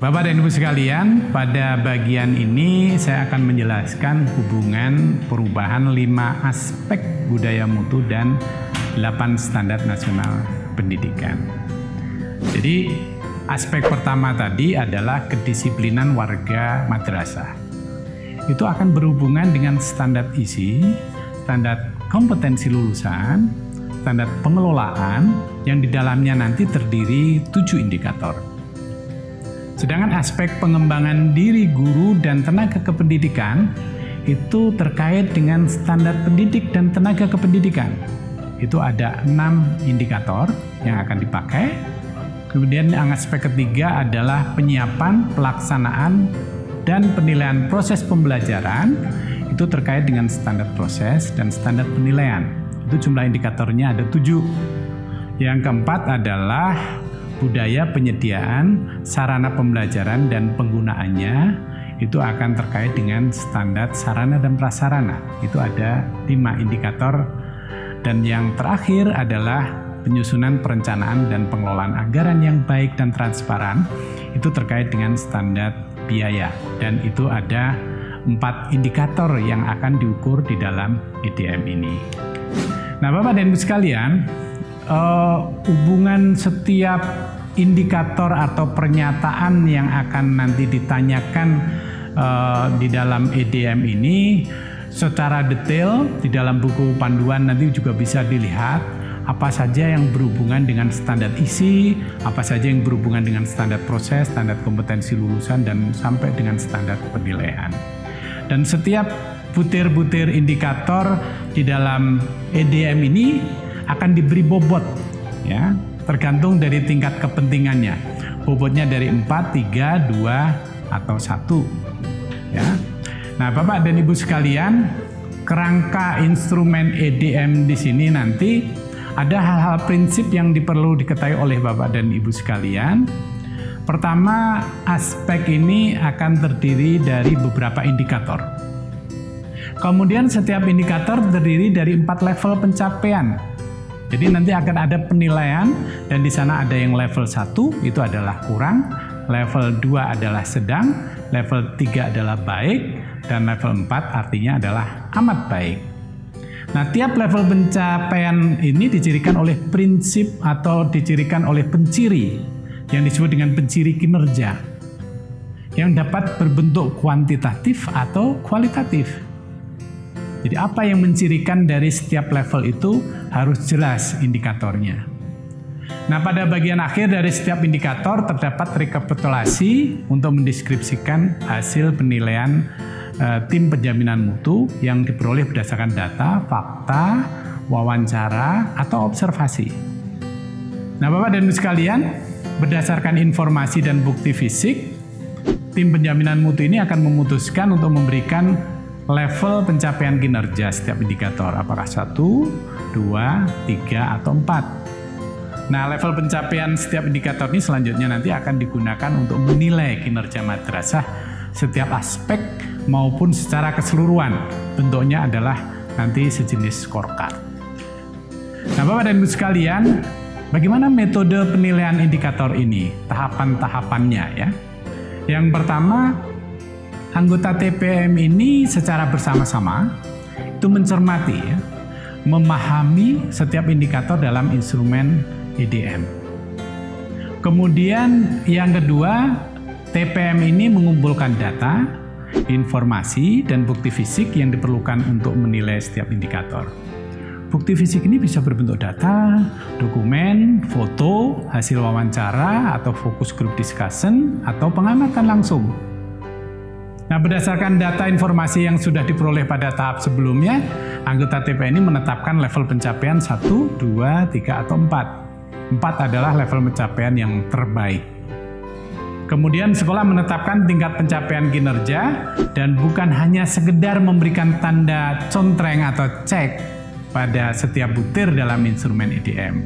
Bapak dan Ibu sekalian, pada bagian ini saya akan menjelaskan hubungan perubahan 5 aspek budaya mutu dan 8 standar nasional pendidikan. Jadi, aspek pertama tadi adalah kedisiplinan warga madrasah. Itu akan berhubungan dengan standar isi, standar kompetensi lulusan, standar pengelolaan yang di dalamnya nanti terdiri 7 indikator. Sedangkan aspek pengembangan diri guru dan tenaga kependidikan itu terkait dengan standar pendidik dan tenaga kependidikan. Itu ada 6 indikator yang akan dipakai. Kemudian aspek ketiga adalah penyiapan, pelaksanaan, dan penilaian proses pembelajaran. Itu terkait dengan standar proses dan standar penilaian. Itu jumlah indikatornya ada 7. Yang keempat adalah budaya penyediaan sarana pembelajaran dan penggunaannya. Itu akan terkait dengan standar sarana dan prasarana. Itu ada 5 indikator. Dan yang terakhir adalah penyusunan perencanaan dan pengelolaan anggaran yang baik dan transparan. Itu terkait dengan standar biaya. Dan itu ada 4 indikator yang akan diukur di dalam EDM ini. Nah, Bapak dan Ibu sekalian, hubungan setiap indikator atau pernyataan yang akan nanti ditanyakan di dalam EDM ini secara detail di dalam buku panduan nanti juga bisa dilihat apa saja yang berhubungan dengan standar isi, apa saja yang berhubungan dengan standar proses, standar kompetensi lulusan, dan sampai dengan standar penilaian. Dan setiap butir-butir indikator di dalam EDM ini akan diberi bobot, ya, tergantung dari tingkat kepentingannya. Bobotnya dari 4, 3, 2, atau 1. Ya. Nah, Bapak dan Ibu sekalian, kerangka instrumen EDM di sini nanti ada hal-hal prinsip yang perlu diketahui oleh Bapak dan Ibu sekalian. Pertama, aspek ini akan terdiri dari beberapa indikator. Kemudian setiap indikator terdiri dari 4 level pencapaian. Jadi nanti akan ada penilaian dan di sana ada yang level 1 itu adalah kurang, level 2 adalah sedang, level 3 adalah baik, dan level 4 artinya adalah amat baik. Nah, tiap level pencapaian ini dicirikan oleh prinsip atau dicirikan oleh penciri yang disebut dengan penciri kinerja yang dapat berbentuk kuantitatif atau kualitatif. Jadi apa yang mencirikan dari setiap level itu harus jelas indikatornya. Nah, pada bagian akhir dari setiap indikator terdapat rekapitulasi untuk mendeskripsikan hasil penilaian tim penjaminan mutu yang diperoleh berdasarkan data, fakta, wawancara, atau observasi. Nah, Bapak dan Ibu sekalian, berdasarkan informasi dan bukti fisik, tim penjaminan mutu ini akan memutuskan untuk memberikan level pencapaian kinerja setiap indikator, apakah 1, 2, 3, atau 4. Nah, level pencapaian setiap indikator ini selanjutnya nanti akan digunakan untuk menilai kinerja madrasah setiap aspek maupun secara keseluruhan. Bentuknya adalah nanti sejenis scorecard. Nah, Bapak dan Ibu sekalian, bagaimana metode penilaian indikator ini? Tahapan-tahapannya, ya. Yang pertama, anggota TPM ini secara bersama-sama itu mencermati, ya, memahami setiap indikator dalam instrumen EDM. Kemudian yang kedua, TPM ini mengumpulkan data, informasi, dan bukti fisik yang diperlukan untuk menilai setiap indikator. Bukti fisik ini bisa berbentuk data, dokumen, foto, hasil wawancara, atau focus group discussion, atau pengamatan langsung. Nah, berdasarkan data informasi yang sudah diperoleh pada tahap sebelumnya, anggota TPM ini menetapkan level pencapaian 1, 2, 3, atau 4. 4 adalah level pencapaian yang terbaik. Kemudian sekolah menetapkan tingkat pencapaian kinerja dan bukan hanya sekedar memberikan tanda contreng atau cek pada setiap butir dalam instrumen EDM,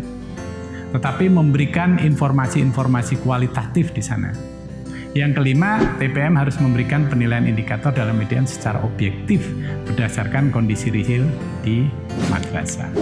tetapi memberikan informasi-informasi kualitatif di sana. Yang kelima, TPM harus memberikan penilaian indikator dalam EDM secara objektif berdasarkan kondisi real di madrasah.